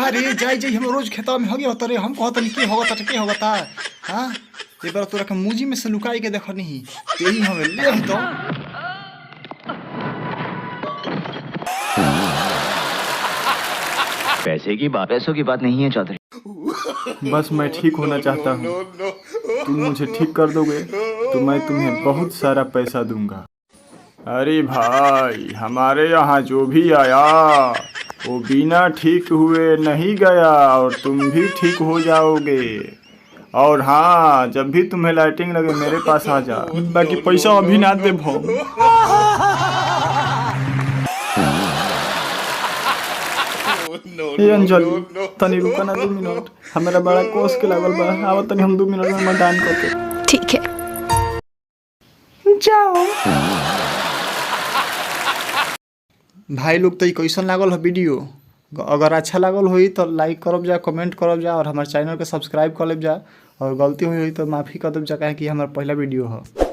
रे जाई जाई हम रोज खेतवा में हगे होता रे हम कहत नहीं के होगा के होगा हां ए बार तोरा के मुजी में से लुकाई के देखनी तेही हमें ले तो पैसों की बात नहीं है चौधरी। बस मैं ठीक होना चाहता हूँ, तुम मुझे ठीक कर दोगे तो मैं तुम्हें बहुत सारा पैसा दूंगा। अरे भाई, हमारे यहाँ जो भी आया वो बिना ठीक हुए नहीं गया और तुम भी ठीक हो जाओगे। और हाँ, जब भी तुम्हें लाइटिंग लगे मेरे पास आ जा, बाकी पैसा अभी ना दे भो। ए अंजलि, तनी रुका ना 2 मिनट, हमारा बड़ा कोस के लागल बा। आवा तनी हम 2 मिनट में मतदान करके। ठीक है जाओ। भाई लोग तो कैसन लागल हो वीडियो? अगर अच्छा लागल होई तो लाइक करब जा, कमेंट करब जा और हमारे चैनल के सब्सक्राइब कर लेब जा। और गलती हुई तो माफ़ी कर देब जा, काहे कि हमारा पहला वीडियो है।